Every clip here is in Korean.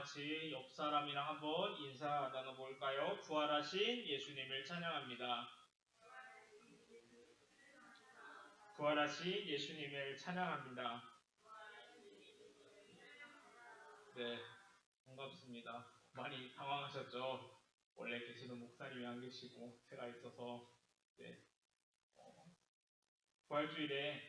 같이 옆 사람이랑 한번 인사 나눠볼까요? 부활하신 예수님을 찬양합니다. 부활하신 예수님을 찬양합니다. 네, 반갑습니다. 많이 당황하셨죠? 원래 계시는 목사님이 안 계시고 제가 있어서 네, 부활주일에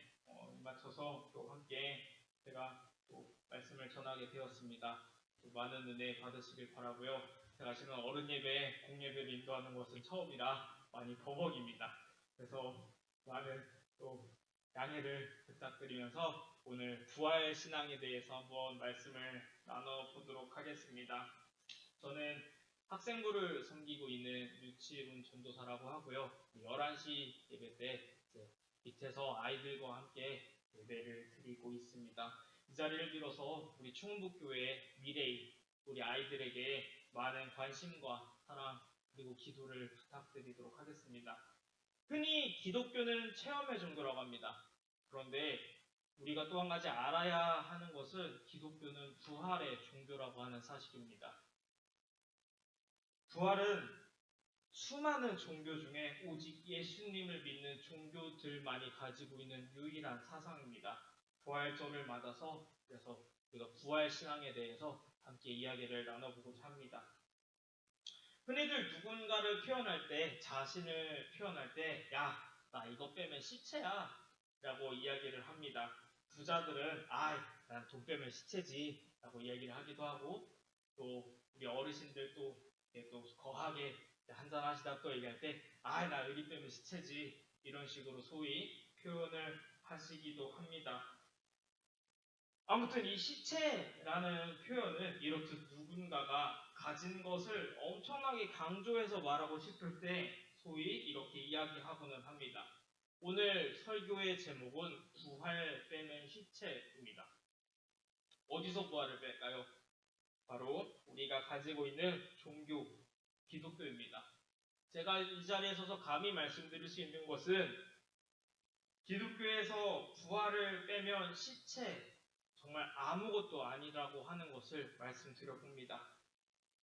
맞춰서 또 함께 제가 또 말씀을 전하게 되었습니다. 또 많은 은혜 받으시길 바라고요. 제가 지금 어른 예배, 공예배를 인도하는 것은 처음이라 많이 버벅입니다. 그래서 많은 또 양해를 부탁드리면서 오늘 부활 신앙에 대해서 한번 말씀을 나눠보도록 하겠습니다. 저는 학생부를 섬기고 있는 유치원 전도사라고 하고요. 11시 예배 때 밑에서 아이들과 함께 예배를 드리고 있습니다. 이 자리를 빌어서 우리 충북교회 미래의 우리 아이들에게 많은 관심과 사랑 그리고 기도를 부탁드리도록 하겠습니다. 흔히 기독교는 체험의 종교라고 합니다. 그런데 우리가 또 한 가지 알아야 하는 것은 기독교는 부활의 종교라고 하는 사실입니다. 부활은 수많은 종교 중에 오직 예수님을 믿는 종교들만이 가지고 있는 유일한 사상입니다. 부활절을 맞아서 그래서 우리가 부활 신앙에 대해서 함께 이야기를 나눠보고자 합니다. 흔히들 누군가를 표현할 때, 자신을 표현할 때, 야, 나 이거 빼면 시체야 라고 이야기를 합니다. 부자들은 난 돈 빼면 시체지 라고 이야기를 하기도 하고, 또 우리 어르신들 또 거하게 한잔 하시다 또 얘기할 때 나 의리 빼면 시체지 이런 식으로 소위 표현을 하시기도 합니다. 아무튼 이 시체라는 표현은 이렇듯 누군가가 가진 것을 엄청나게 강조해서 말하고 싶을 때 소위 이렇게 이야기하고는 합니다. 오늘 설교의 제목은 부활 빼면 시체입니다. 어디서 부활을 뺄까요? 바로 우리가 가지고 있는 종교, 기독교입니다. 제가 이 자리에 서서 감히 말씀드릴 수 있는 것은 기독교에서 부활을 빼면 시체, 정말 아무것도 아니라고 하는 것을 말씀드려봅니다.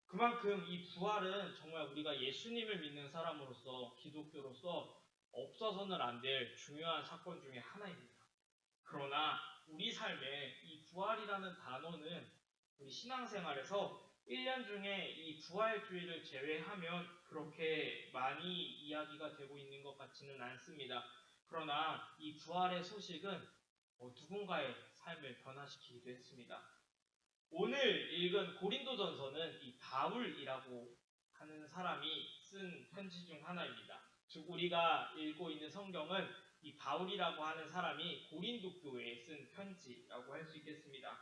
그만큼 이 부활은 정말 우리가 예수님을 믿는 사람으로서 기독교로서 없어서는 안 될 중요한 사건 중에 하나입니다. 그러나 우리 삶에 이 부활이라는 단어는 우리 신앙생활에서 1년 중에 이 부활주의를 제외하면 그렇게 많이 이야기가 되고 있는 것 같지는 않습니다. 그러나 이 부활의 소식은 누군가의 삶을 변화시키기도 했습니다. 오늘 읽은 고린도전서는 이 바울이라고 하는 사람이 쓴 편지 중 하나입니다. 즉 우리가 읽고 있는 성경은 이 바울이라고 하는 사람이 고린도 교회에 쓴 편지라고 할 수 있겠습니다.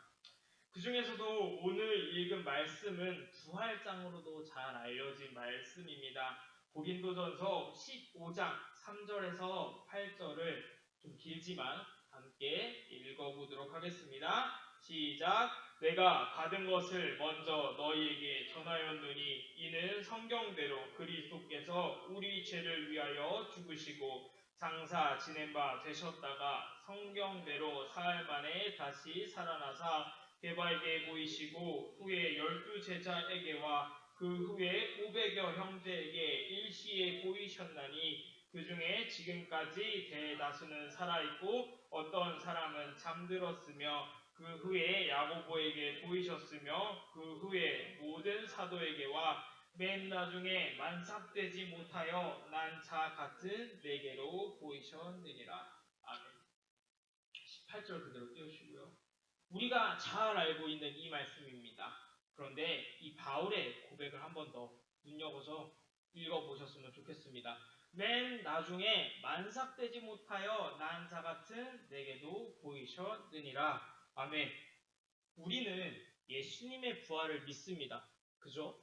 그 중에서도 오늘 읽은 말씀은 부활장으로도 잘 알려진 말씀입니다. 고린도전서 15장 3절에서 8절을 좀 길지만 함께 읽어보도록 하겠습니다. 시작! 내가 받은 것을 먼저 너희에게 전하였느니 이는 성경대로 그리스도께서 우리 죄를 위하여 죽으시고 장사 지낸 바 되셨다가 성경대로 사흘 만에 다시 살아나사 게바에게 보이시고 후에 12 제자에게와 그 후에 500여 형제에게 일시에 보이셨나니 그 중에 지금까지 대다수는 살아있고 어떤 사람은 잠들었으며 그 후에 야고보에게 보이셨으며 그 후에 모든 사도에게와 맨 나중에 만삭되지 못하여 난 자 같은 내게로 보이셨느니라. 아멘. 18절 그대로 띄우시고요. 우리가 잘 알고 있는 이 말씀입니다. 그런데 이 바울의 고백을 한 번 더 눈여겨서 읽어보셨으면 좋겠습니다. 맨 나중에 만삭되지 못하여 난 자 같은 내게도 보이셨느니라. 아멘. 우리는 예수님의 부활을 믿습니다. 그죠?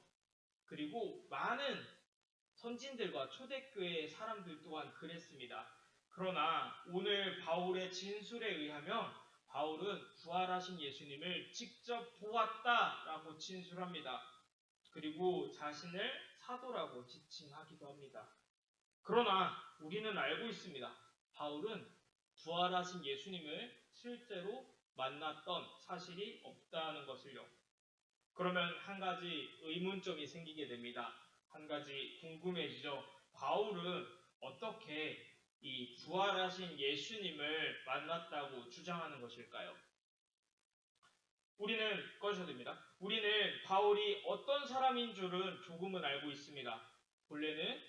그리고 많은 선진들과 초대교회의 사람들 또한 그랬습니다. 그러나 오늘 바울의 진술에 의하면 바울은 부활하신 예수님을 직접 보았다라고 진술합니다. 그리고 자신을 사도라고 지칭하기도 합니다. 그러나 우리는 알고 있습니다. 바울은 부활하신 예수님을 실제로 만났던 사실이 없다는 것을요. 그러면 한 가지 의문점이 생기게 됩니다. 한 가지 궁금해지죠. 바울은 어떻게 이 부활하신 예수님을 만났다고 주장하는 것일까요? 우리는 꺼주셔도 됩니다. 우리는 바울이 어떤 사람인 줄은 조금은 알고 있습니다. 본래는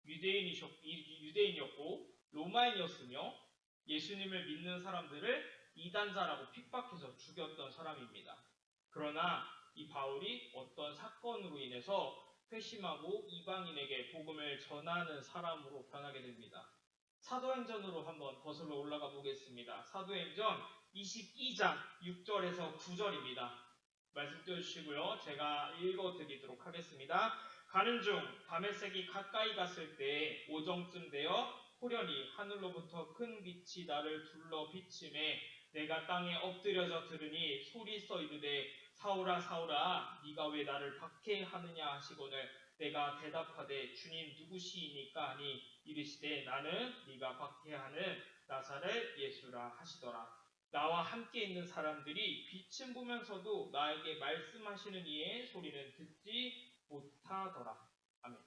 유대인이었고 로마인이었으며 예수님을 믿는 사람들을 이단자라고 핍박해서 죽였던 사람입니다. 그러나 이 바울이 어떤 사건으로 인해서 회심하고 이방인에게 복음을 전하는 사람으로 변하게 됩니다. 사도행전으로 한번 거슬러 올라가 보겠습니다. 사도행전 22장 6절에서 9절입니다. 말씀 띄워주시고요. 제가 읽어드리도록 하겠습니다. 가는 중 다메섹이 가까이 갔을 때 오정쯤 되어 호련히 하늘로부터 큰 빛이 나를 둘러 비침에 내가 땅에 엎드려져 들으니 소리 써 이르되 사울아 사울아 네가 왜 나를 박해하느냐 하시거늘 내가 대답하되 주님 누구시이니까 하니 이르시되 나는 네가 박해하는 나사렛 예수라 하시더라. 나와 함께 있는 사람들이 빛은 보면서도 나에게 말씀하시는 이의 소리는 듣지 못하더라. 아멘.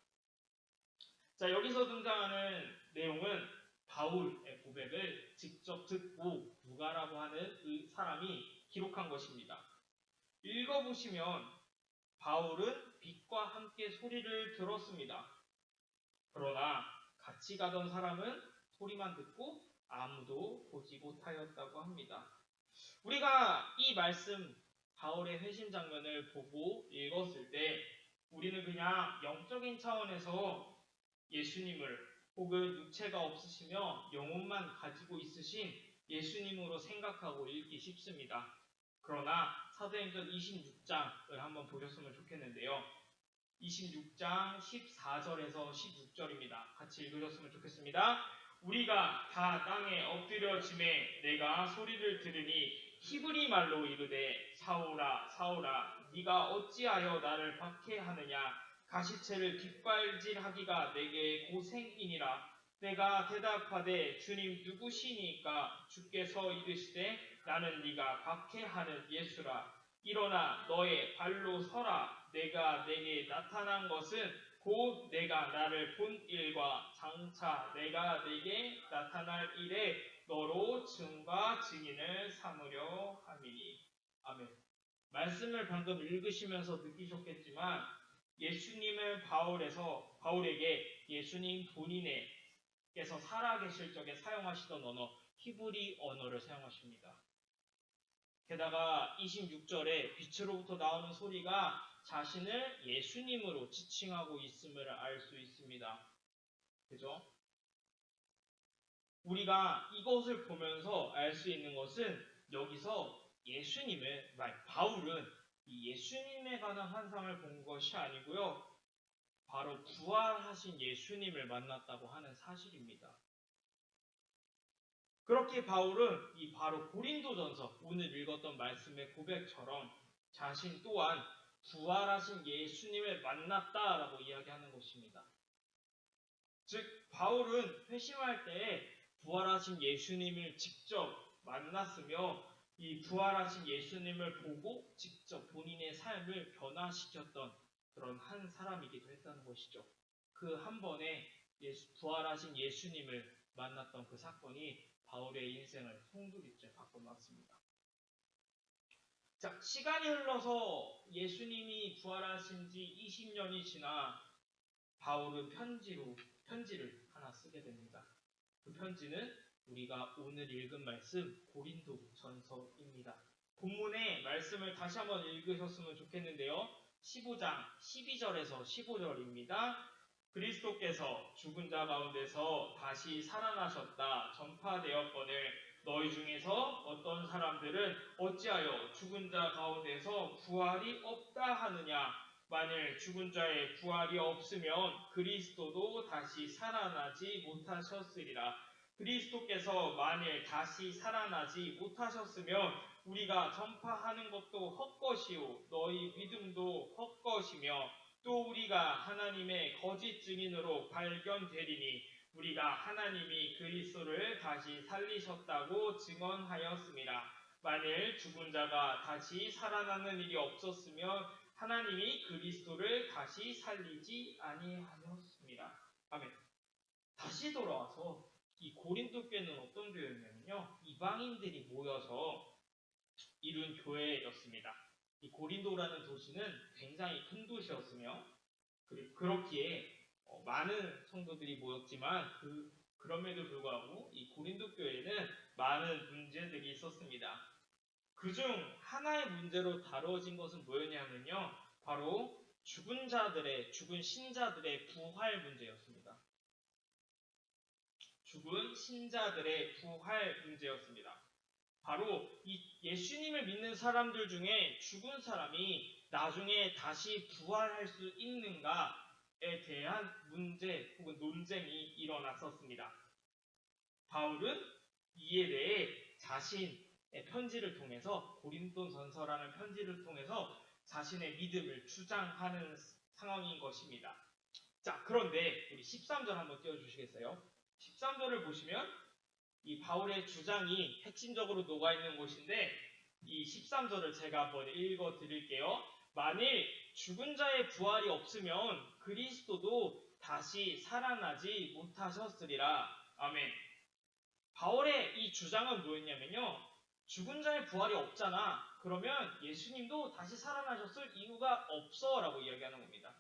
자, 여기서 등장하는 내용은 바울의 고백을 직접 듣고 누가라고 하는 사람이 기록한 것입니다. 읽어보시면 바울은 빛과 함께 소리를 들었습니다. 그러나 같이 가던 사람은 소리만 듣고 아무도 보지 못하였다고 합니다. 우리가 이 말씀 바울의 회심 장면을 보고 읽었을 때 우리는 그냥 영적인 차원에서 예수님을 혹은 육체가 없으시며 영혼만 가지고 있으신 예수님으로 생각하고 읽기 쉽습니다. 그러나 사도행전 26장을 한번 보셨으면 좋겠는데요. 26장 14절에서 16절입니다. 같이 읽으셨으면 좋겠습니다. 우리가 다 땅에 엎드려짐에 내가 소리를 들으니 히브리 말로 이르되 사울아 사울아 네가 어찌하여 나를 박해하느냐 가시체를 뒷발질하기가 내게 고생이니라. 내가 대답하되 주님 누구시니까 주께서 이르시되 나는 네가 박해하는 예수라. 일어나 너의 발로 서라. 내가 내게 나타난 것은 곧 내가 나를 본 일과 장차 내가 내게 나타날 일에 너로 증과 증인을 삼으려 함이니. 아멘. 말씀을 방금 읽으시면서 느끼셨겠지만 예수님을 바울에게 예수님 본인께서 살아계실 적에 사용하시던 언어 히브리 언어를 사용하십니다. 게다가 26절에 빛으로부터 나오는 소리가 자신을 예수님으로 지칭하고 있음을 알 수 있습니다. 그죠? 우리가 이것을 보면서 알 수 있는 것은 여기서 바울은 이 예수님에 관한 환상을 본 것이 아니고요. 바로 부활하신 예수님을 만났다고 하는 사실입니다. 그렇게 바울은 이 바로 고린도전서 오늘 읽었던 말씀의 고백처럼 자신 또한 부활하신 예수님을 만났다라고 이야기하는 것입니다. 즉 바울은 회심할 때 부활하신 예수님을 직접 만났으며 이 부활하신 예수님을 보고 직접 본인의 삶을 변화시켰던 그런 한 사람이기도 했다는 것이죠. 그 한 번에 부활하신 예수님을 만났던 그 사건이 바울의 인생을 송두리째 바꿔놨습니다. 자, 시간이 흘러서 예수님이 부활하신 지 20년이 지나 바울은 편지를 하나 쓰게 됩니다. 그 편지는 우리가 오늘 읽은 말씀 고린도전서입니다. 본문의 말씀을 다시 한번 읽으셨으면 좋겠는데요. 15장 12절에서 15절입니다. 그리스도께서 죽은 자 가운데서 다시 살아나셨다 전파되었거늘 너희 중에서 어떤 사람들은 어찌하여 죽은 자 가운데서 부활이 없다 하느냐. 만일 죽은 자의 부활이 없으면 그리스도도 다시 살아나지 못하셨으리라. 그리스도께서 만일 다시 살아나지 못하셨으면 우리가 전파하는 것도 헛것이요 너희 믿음도 헛것이며 또 우리가 하나님의 거짓 증인으로 발견되리니 우리가 하나님이 그리스도를 다시 살리셨다고 증언하였습니다. 만일 죽은 자가 다시 살아나는 일이 없었으면 하나님이 그리스도를 다시 살리지 아니하였습니다. 아멘. 다시 돌아와서 이 고린도 교회는 어떤 교회였냐면요, 이방인들이 모여서 이룬 교회였습니다. 이 고린도라는 도시는 굉장히 큰 도시였으며 그렇기에 많은 성도들이 모였지만 그럼에도 불구하고 이 고린도 교회에는 많은 문제들이 있었습니다. 그중 하나의 문제로 다루어진 것은 뭐였냐면요, 바로 죽은 신자들의 부활 문제였습니다. 죽은 신자들의 부활 문제였습니다. 바로 이 예수님을 믿는 사람들 중에 죽은 사람이 나중에 다시 부활할 수 있는가에 대한 문제 혹은 논쟁이 일어났었습니다. 바울은 이에 대해 자신의 편지를 통해서, 고린도전서라는 편지를 통해서 자신의 믿음을 주장하는 상황인 것입니다. 자, 그런데 우리 13절 한번 띄워주시겠어요? 13절을 보시면 이 바울의 주장이 핵심적으로 녹아있는 곳인데, 이 13절을 제가 한번 읽어 드릴게요. 만일 죽은 자의 부활이 없으면 그리스도도 다시 살아나지 못하셨으리라. 아멘. 바울의 이 주장은 뭐였냐면요, 죽은 자의 부활이 없잖아. 그러면 예수님도 다시 살아나셨을 이유가 없어 라고 이야기하는 겁니다.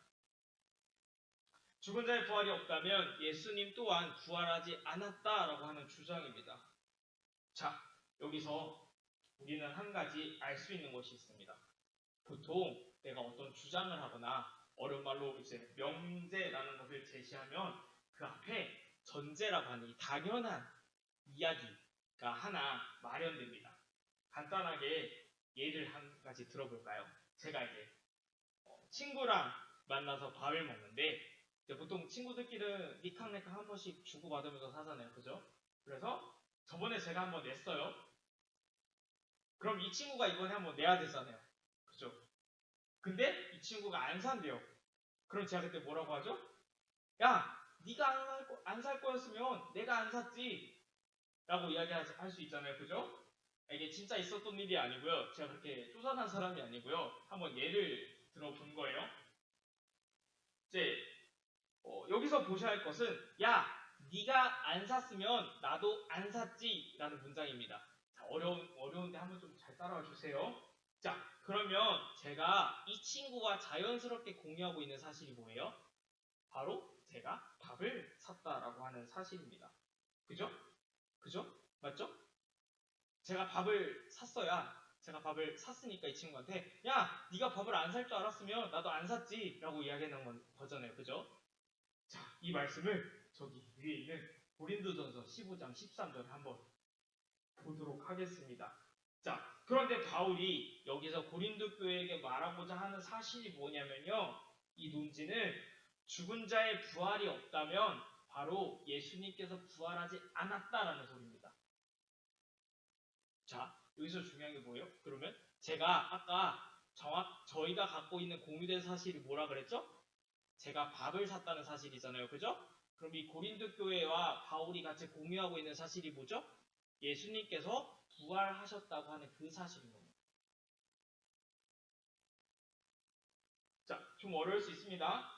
죽은 자의 부활이 없다면 예수님 또한 부활하지 않았다라고 하는 주장입니다. 자, 여기서 우리는 한 가지 알 수 있는 것이 있습니다. 보통 내가 어떤 주장을 하거나 어려운 말로 이제 명제라는 것을 제시하면 그 앞에 전제라고 하는 이 당연한 이야기가 하나 마련됩니다. 간단하게 예를 한 가지 들어볼까요? 제가 이제 친구랑 만나서 밥을 먹는데, 보통 친구들끼리는 니캉네캉 한 번씩 주고받으면서 사잖아요. 그죠? 그래서 저번에 제가 한번 냈어요. 그럼 이 친구가 이번에 한번 내야 되잖아요. 그죠? 근데 이 친구가 안 산대요. 그럼 제가 그때 뭐라고 하죠? 야, 네가 안 살 거였으면 내가 안 샀지 라고 이야기할 수 있잖아요. 그죠? 이게 진짜 있었던 일이 아니고요. 제가 그렇게 쪼잔한 사람이 아니고요. 한번 예를 들어본 거예요. 이제 여기서 보셔야 할 것은, 야, 네가 안 샀으면 나도 안 샀지 라는 문장입니다. 자, 어려운데 한번 좀 잘 따라와 주세요. 자, 그러면 제가 이 친구와 자연스럽게 공유하고 있는 사실이 뭐예요? 바로 제가 밥을 샀다라고 하는 사실입니다. 그죠? 맞죠? 제가 밥을 샀으니까 이 친구한테, 야, 네가 밥을 안 살 줄 알았으면 나도 안 샀지 라고 이야기하는 거잖아요. 그죠? 자, 이 말씀을 저기 위에 있는 고린도전서 15장 13절 한번 보도록 하겠습니다. 자, 그런데 바울이 여기서 고린도 교회에게 말하고자 하는 사실이 뭐냐면요, 이 논지는 죽은 자의 부활이 없다면 바로 예수님께서 부활하지 않았다라는 소리입니다. 자, 여기서 중요한 게 뭐예요? 그러면 제가 아까 저희가 갖고 있는 공유된 사실이 뭐라 그랬죠? 제가 밥을 샀다는 사실이잖아요. 그죠? 그럼 이 고린도 교회와 바울이 같이 공유하고 있는 사실이 뭐죠? 예수님께서 부활하셨다고 하는 그 사실인 겁니다. 자, 좀 어려울 수 있습니다.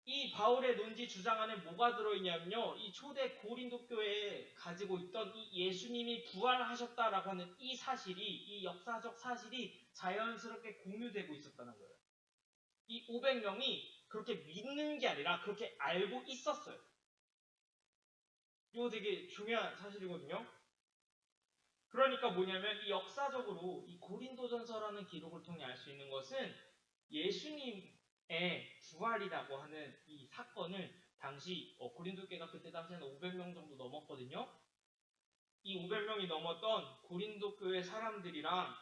이 바울의 논지 주장 안에 뭐가 들어있냐면요, 이 초대 고린도 교회에 가지고 있던 이 예수님이 부활하셨다라고 하는 이 사실이, 이 역사적 사실이 자연스럽게 공유되고 있었다는 거예요. 이 500명이 그렇게 믿는 게 아니라 그렇게 알고 있었어요. 이거 되게 중요한 사실이거든요. 그러니까 뭐냐면 이 역사적으로 이 고린도전서라는 기록을 통해 알 수 있는 것은 예수님의 부활이라고 하는 이 사건을 당시 고린도 교회가 그때 당시에는 500명 정도 넘었거든요. 이 500명이 넘었던 고린도 교회 사람들이랑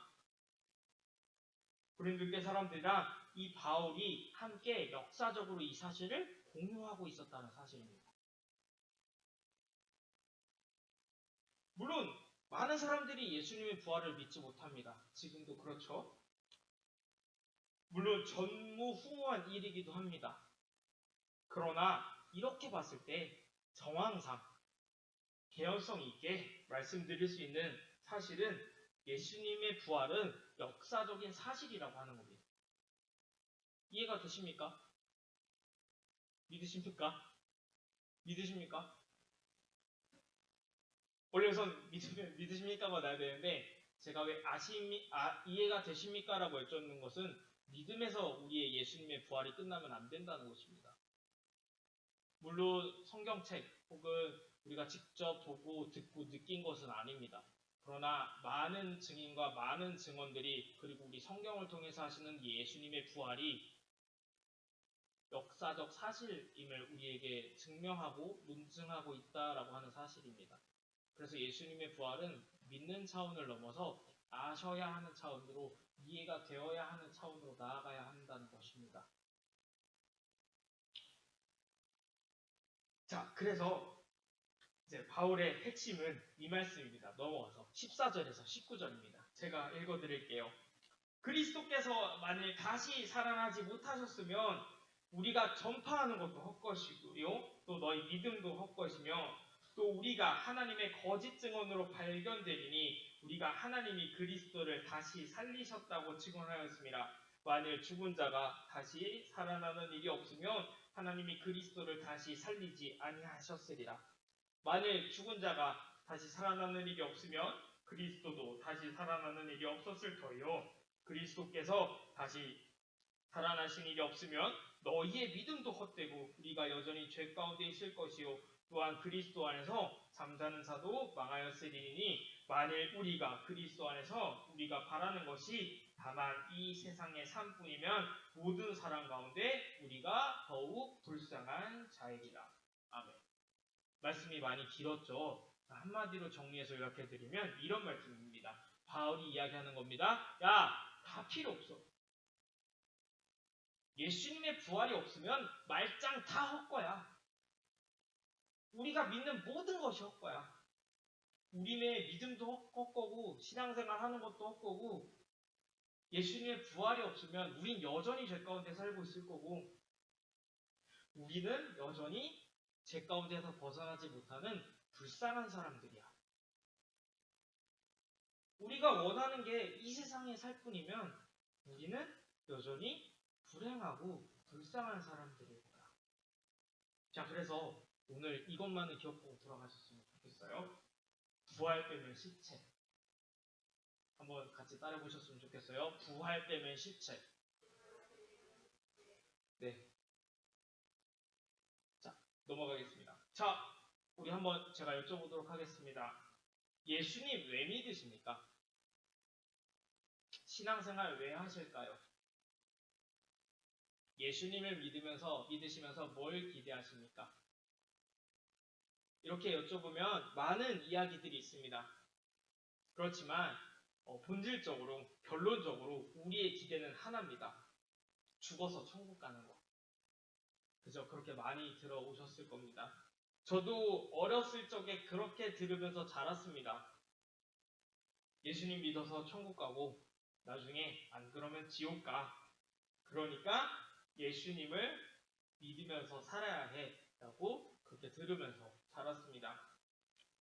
이 바울이 함께 역사적으로 이 사실을 공유하고 있었다는 사실입니다. 물론 많은 사람들이 예수님의 부활을 믿지 못합니다. 지금도 그렇죠. 물론 전무후무한 일이기도 합니다. 그러나 이렇게 봤을 때 정황상 개연성 있게 말씀드릴 수 있는 사실은 예수님의 부활은 역사적인 사실이라고 하는 겁니다. 이해가 되십니까? 믿으십니까? 믿으십니까? 원래 우선 믿으십니까가 나야 되는데 제가 왜 이해가 되십니까? 라고 여쭙는 것은 믿음에서 우리의 예수님의 부활이 끝나면 안 된다는 것입니다. 물론 성경책 혹은 우리가 직접 보고 듣고 느낀 것은 아닙니다. 그러나 많은 증인과 많은 증언들이 그리고 우리 성경을 통해서 하시는 예수님의 부활이 역사적 사실임을 우리에게 증명하고 논증하고 있다라고 하는 사실입니다. 그래서 예수님의 부활은 믿는 차원을 넘어서 아셔야 하는 차원으로 이해가 되어야 하는 차원으로 나아가야 한다는 것입니다. 자, 그래서 이제 바울의 핵심은 이 말씀입니다. 넘어와서 14절에서 19절입니다. 제가 읽어드릴게요. 그리스도께서 만일 다시 살아나지 못하셨으면 우리가 전파하는 것도 헛것이고요. 또 너희 믿음도 헛것이며 또 우리가 하나님의 거짓 증언으로 발견되리니 우리가 하나님이 그리스도를 다시 살리셨다고 증언하였습니다. 만일 죽은 자가 다시 살아나는 일이 없으면 하나님이 그리스도를 다시 살리지 아니하셨으리라. 만일 죽은 자가 다시 살아나는 일이 없으면 그리스도도 다시 살아나는 일이 없었을 터이요. 그리스도께서 다시 살아나신 일이 없으면 너희의 믿음도 헛되고 우리가 여전히 죄 가운데 있을 것이요. 또한 그리스도 안에서 잠자는 자도 망하였으리니 만일 우리가 그리스도 안에서 우리가 바라는 것이 다만 이 세상의 삶뿐이면 모든 사람 가운데 우리가 더욱 불쌍한 자이리라. 아멘. 말씀이 많이 길었죠. 한마디로 정리해서 요약해드리면 이런 말씀입니다. 바울이 이야기하는 겁니다. 야, 다 필요 없어. 예수님의 부활이 없으면 말짱 다 헛거야. 우리가 믿는 모든 것이 헛거야. 우리의 믿음도 헛거고 신앙생활 하는 것도 헛거고 예수님의 부활이 없으면 우린 여전히 죄 가운데 살고 있을 거고 우리는 여전히 죄 가운데서 벗어나지 못하는 불쌍한 사람들이야. 우리가 원하는 게 이 세상에 살 뿐이면 우리는 여전히 불행하고 불쌍한 사람들일 거야. 자, 그래서 오늘 이것만은 기억하고 돌아가셨으면 좋겠어요. 부활 빼면 시체. 한번 같이 따라해보셨으면 좋겠어요. 부활 빼면 시체. 네. 자, 넘어가겠습니다. 자, 우리 한번 제가 여쭤보도록 하겠습니다. 예수님 왜 믿으십니까? 신앙생활 왜 하실까요? 예수님을 믿으시면서 뭘 기대하십니까? 이렇게 여쭤보면 많은 이야기들이 있습니다. 그렇지만 본질적으로, 결론적으로 우리의 기대는 하나입니다. 죽어서 천국 가는 거. 그죠? 그렇게 많이 들어오셨을 겁니다. 저도 어렸을 적에 그렇게 들으면서 자랐습니다. 예수님 믿어서 천국 가고 나중에 안 그러면 지옥 가. 그러니까 예수님을 믿으면서 살아야 해 라고 그렇게 들으면서 자랐습니다.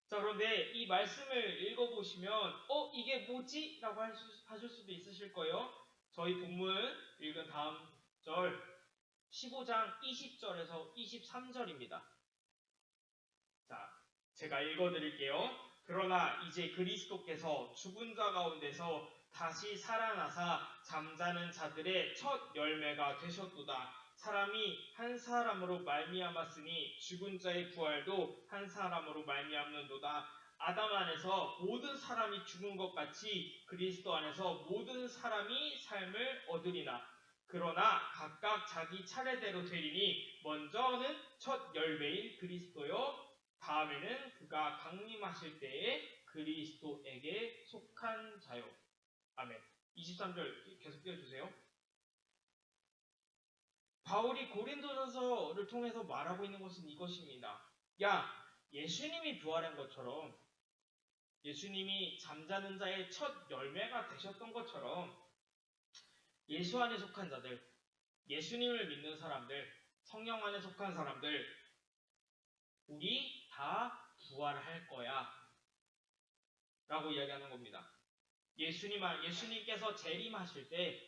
자, 그런데 이 말씀을 읽어보시면 이게 뭐지? 라고 하실 수도 있으실 거예요. 저희 본문 읽은 다음 절 15장 20절에서 23절입니다. 자, 제가 읽어드릴게요. 그러나 이제 그리스도께서 죽은 자 가운데서 다시 살아나사 잠자는 자들의 첫 열매가 되셨도다. 사람이 한 사람으로 말미암았으니 죽은 자의 부활도 한 사람으로 말미암는도다. 아담 안에서 모든 사람이 죽은 것 같이 그리스도 안에서 모든 사람이 삶을 얻으리나. 그러나 각각 자기 차례대로 되리니 먼저는 첫 열매인 그리스도요. 다음에는 그가 강림하실 때에 그리스도에게 속한 자요. 아멘. 23절 계속 띄워주세요. 바울이 고린도전서를 통해서 말하고 있는 것은 이것입니다. 야, 예수님이 부활한 것처럼 예수님이 잠자는 자의 첫 열매가 되셨던 것처럼 예수 안에 속한 자들, 예수님을 믿는 사람들, 성령 안에 속한 사람들 우리 다 부활할 거야 라고 이야기하는 겁니다. 예수님께서 재림하실 때,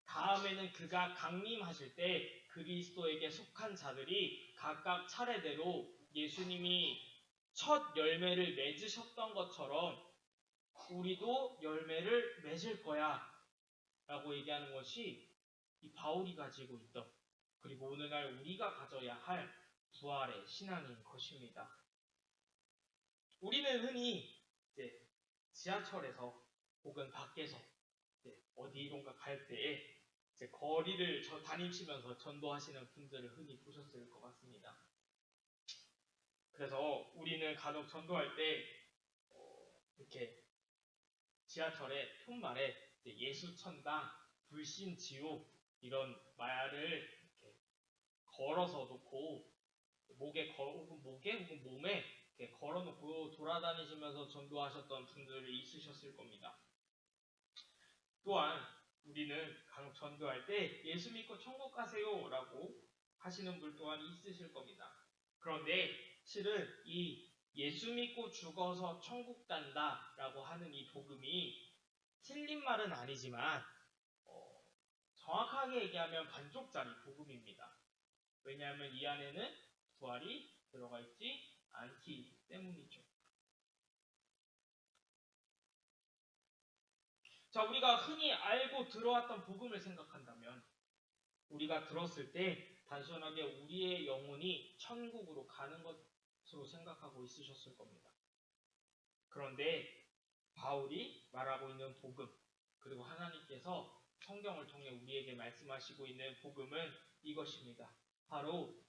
다음에는 그가 강림하실 때 그리스도에게 속한 자들이 각각 차례대로 예수님이 첫 열매를 맺으셨던 것처럼 우리도 열매를 맺을 거야 라고 얘기하는 것이 이 바울이 가지고 있던, 그리고 오늘날 우리가 가져야 할 부활의 신앙인 것입니다. 우리는 흔히 이제 지하철에서 혹은 밖에서 어디론가 갈 때에 이제 거리를 다니시면서 전도하시는 분들을 흔히 보셨을 것 같습니다. 그래서 우리는 간혹 전도할 때 이렇게 지하철의 푯말에 예수천당, 불신지옥 이런 말을 이렇게 걸어서 놓고 혹은 몸에 이렇게 걸어놓고 돌아다니시면서 전도하셨던 분들이 있으셨을 겁니다. 또한 우리는 간혹 전도할 때 예수 믿고 천국 가세요 라고 하시는 분 또한 있으실 겁니다. 그런데 실은 이 예수 믿고 죽어서 천국 간다 라고 하는 이 복음이 틀린 말은 아니지만 정확하게 얘기하면 반쪽짜리 복음입니다. 왜냐하면 이 안에는 부활이 들어가 있지 않기 때문이죠. 자, 우리가 흔히 알고 들어왔던 복음을 생각한다면 우리가 들었을 때 단순하게 우리의 영혼이 천국으로 가는 것으로 생각하고 있으셨을 겁니다. 그런데 바울이 말하고 있는 복음, 그리고 하나님께서 성경을 통해 우리에게 말씀하시고 있는 복음은 이것입니다. 바로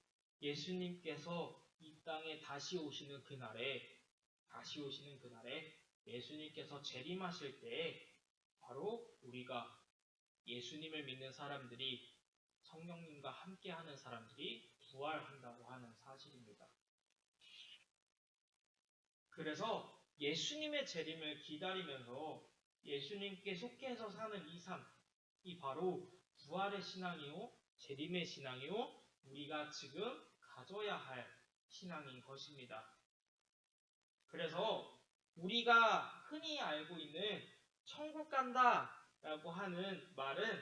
예수님께서 이 땅에 다시 오시는 그날에 예수님께서 재림하실 때에 바로 우리가 예수님을 믿는 사람들이, 성령님과 함께하는 사람들이 부활한다고 하는 사실입니다. 그래서 예수님의 재림을 기다리면서 예수님께 속해서 사는 이 삶, 이 바로 부활의 신앙이요, 재림의 신앙이요, 우리가 지금 가져야 할 신앙인 것입니다. 그래서 우리가 흔히 알고 있는 천국 간다 라고 하는 말은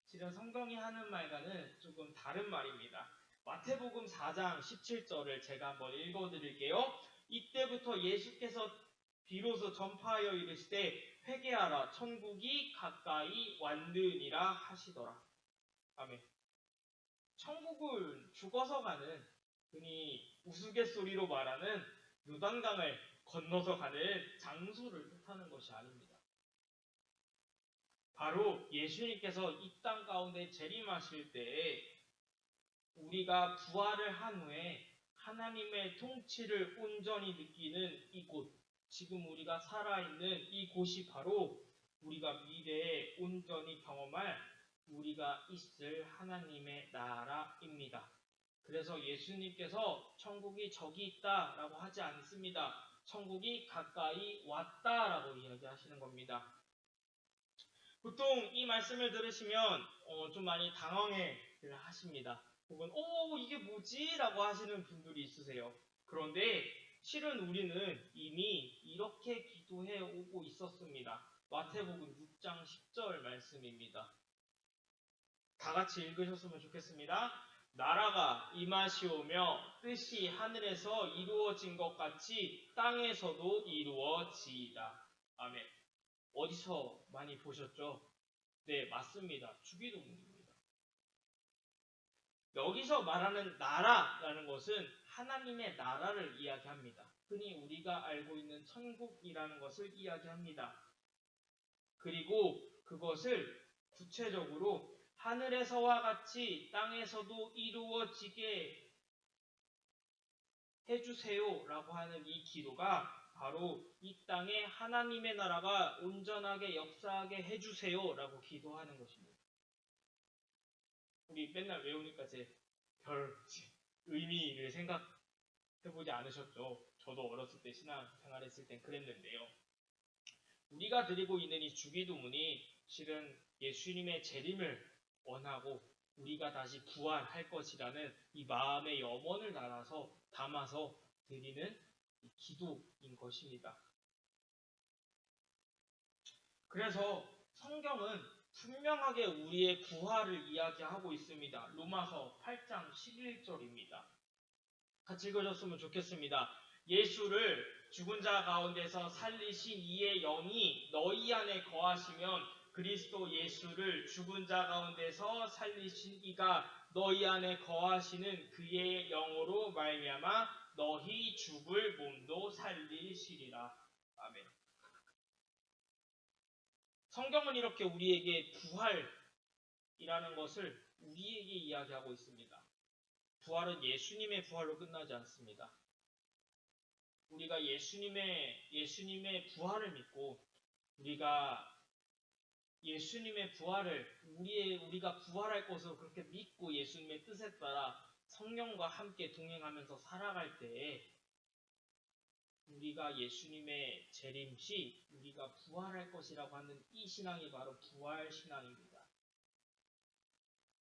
실은 성경이 하는 말과는 조금 다른 말입니다. 마태복음 4장 17절을 제가 한번 읽어드릴게요. 이때부터 예수께서 비로소 전파하여 이르시되 회개하라, 천국이 가까이 왔느니라 하시더라. 아멘. 천국을 죽어서 가는, 흔히 우스갯소리로 말하는 요단강을 건너서 가는 장소를 뜻하는 것이 아닙니다. 바로 예수님께서 이 땅 가운데 재림하실 때에 우리가 부활을 한 후에 하나님의 통치를 온전히 느끼는 이곳, 지금 우리가 살아있는 이곳이 바로 우리가 미래에 온전히 경험할, 우리가 있을 하나님의 나라입니다. 그래서 예수님께서 천국이 저기 있다라고 하지 않습니다. 천국이 가까이 왔다라고 이야기하시는 겁니다. 보통 이 말씀을 들으시면 좀 많이 당황해 하십니다. 혹은 이게 뭐지? 라고 하시는 분들이 있으세요. 그런데 실은 우리는 이미 이렇게 기도해 오고 있었습니다. 마태복음 6장 10절 말씀입니다. 다 같이 읽으셨으면 좋겠습니다. 나라가 임하시오며 뜻이 하늘에서 이루어진 것 같이 땅에서도 이루어지이다. 아멘. 어디서 많이 보셨죠? 네, 맞습니다. 주기도문입니다. 여기서 말하는 나라라는 것은 하나님의 나라를 이야기합니다. 흔히 우리가 알고 있는 천국이라는 것을 이야기합니다. 그리고 그것을 구체적으로 하늘에서와 같이 땅에서도 이루어지게 해주세요 라고 하는 이 기도가 바로 이 땅에 하나님의 나라가 온전하게 역사하게 해주세요 라고 기도하는 것입니다. 우리 맨날 외우니까 별 의미를 생각해보지 않으셨죠? 저도 어렸을 때 신앙생활했을 땐 그랬는데요. 우리가 드리고 있는 이 주기도문이 실은 예수님의 재림을 원하고 우리가 다시 부활할 것이라는 이 마음의 염원을 담아서 드리는 이 기도인 것입니다. 그래서 성경은 분명하게 우리의 부활을 이야기하고 있습니다. 로마서 8장 11절입니다. 같이 읽으셨으면 좋겠습니다. 예수를 죽은 자 가운데서 살리신 이의 영이 너희 안에 거하시면 그리스도 예수를 죽은 자 가운데서 살리신 이가 너희 안에 거하시는 그의 영으로 말미암아 너희 죽을 몸도 살리시리라. 아멘. 성경은 이렇게 우리에게 부활이라는 것을 우리에게 이야기하고 있습니다. 부활은 예수님의 부활로 끝나지 않습니다. 우리가 예수님의 부활을 믿고 우리가 예수님의 부활을 우리가 부활할 것으로 그렇게 믿고 예수님의 뜻에 따라 성령과 함께 동행하면서 살아갈 때에 우리가 예수님의 재림 시 우리가 부활할 것이라고 하는 이 신앙이 바로 부활 신앙입니다.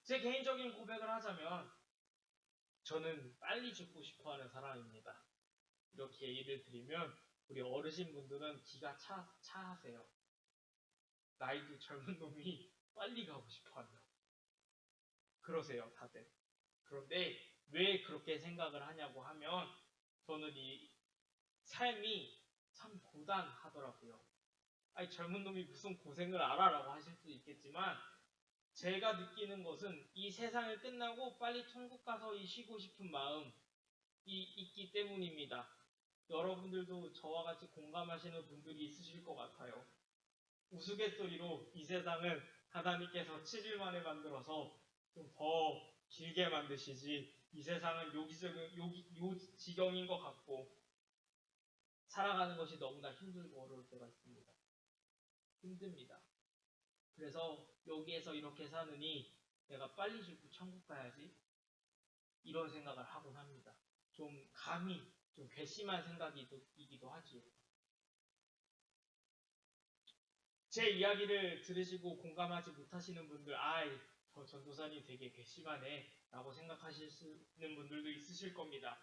제 개인적인 고백을 하자면 저는 빨리 죽고 싶어하는 사람입니다. 이렇게 예를 들면 우리 어르신분들은 기가 차하세요. 나이도 젊은 놈이 빨리 가고 싶어한다. 그러세요, 다들. 그런데 왜 그렇게 생각을 하냐고 하면 저는 이 삶이 참 고단하더라고요. 아니 젊은 놈이 무슨 고생을 알아라고 하실 수 있겠지만 제가 느끼는 것은 이 세상을 끝나고 빨리 천국 가서 쉬고 싶은 마음이 있기 때문입니다. 여러분들도 저와 같이 공감하시는 분들이 있으실 것 같아요. 우스갯소리로 이 세상은 하나님께서 7일 만에 만들어서 좀 더 길게 만드시지 이 세상은 요 지경인 것 같고 살아가는 것이 너무나 힘들고 어려울 때가 있습니다. 힘듭니다. 그래서 여기에서 이렇게 사느니 내가 빨리 죽고 천국 가야지 이런 생각을 하곤 합니다. 좀 감히 좀 괘씸한 생각이기도 하지요. 제 이야기를 들으시고 공감하지 못하시는 분들, 저 전도사님 되게 괘씸하네 라고 생각하시는 분들도 있으실 겁니다.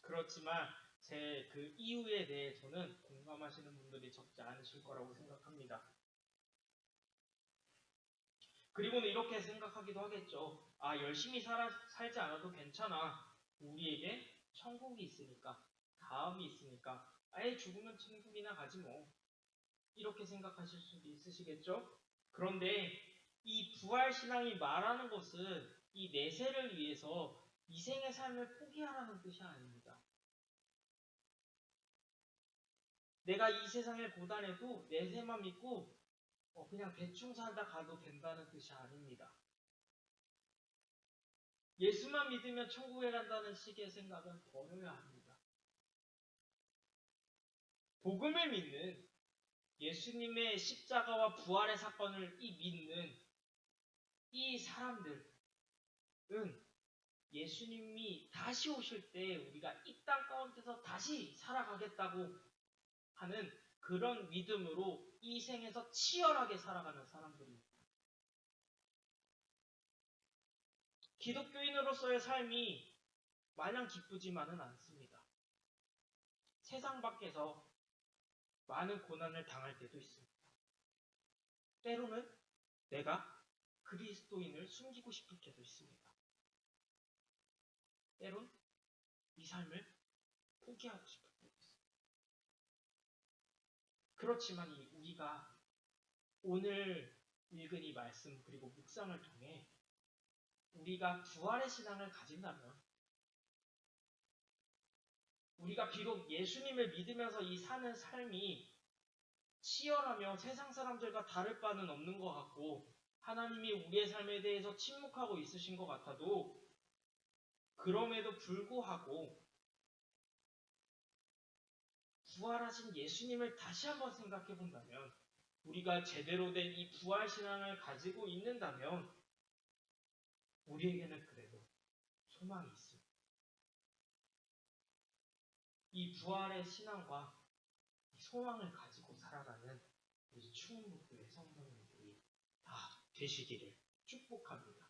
그렇지만 제 그 이유에 대해서는 공감하시는 분들이 적지 않으실 거라고 생각합니다. 그리고는 이렇게 생각하기도 하겠죠. 열심히 살지 않아도 괜찮아. 우리에게 천국이 있으니까, 다음이 있으니까, 아예 죽으면 천국이나 가지 뭐. 이렇게 생각하실 수도 있으시겠죠? 그런데 이 부활신앙이 말하는 것은 이 내세를 위해서 이 생의 삶을 포기하라는 뜻이 아닙니다. 내가 이 세상에 고단해도 내세만 믿고 그냥 대충 살다 가도 된다는 뜻이 아닙니다. 예수만 믿으면 천국에 간다는 식의 생각은 버려야 합니다. 복음을 믿는 예수님의 십자가와 부활의 사건을 믿는 이 사람들은 예수님이 다시 오실 때 우리가 이 땅 가운데서 다시 살아가겠다고 하는 그런 믿음으로 이 생에서 치열하게 살아가는 사람들입니다. 기독교인으로서의 삶이 마냥 기쁘지만은 않습니다. 세상 밖에서 많은 고난을 당할 때도 있습니다. 때로는 내가 그리스도인을 숨기고 싶을 때도 있습니다. 때론 이 삶을 포기하고 싶을 때도 있습니다. 그렇지만 우리가 오늘 읽은 이 말씀 그리고 묵상을 통해 우리가 부활의 신앙을 가진다면 우리가 비록 예수님을 믿으면서 이 사는 삶이 치열하며 세상 사람들과 다를 바는 없는 것 같고 하나님이 우리의 삶에 대해서 침묵하고 있으신 것 같아도 그럼에도 불구하고 부활하신 예수님을 다시 한번 생각해 본다면 우리가 제대로 된 이 부활신앙을 가지고 있는다면 우리에게는 그래도 소망이 있습니다. 이 부활의 신앙과 이 소망을 가지고 살아가는 우리 충북교회 성도님들이 다 되시기를 축복합니다.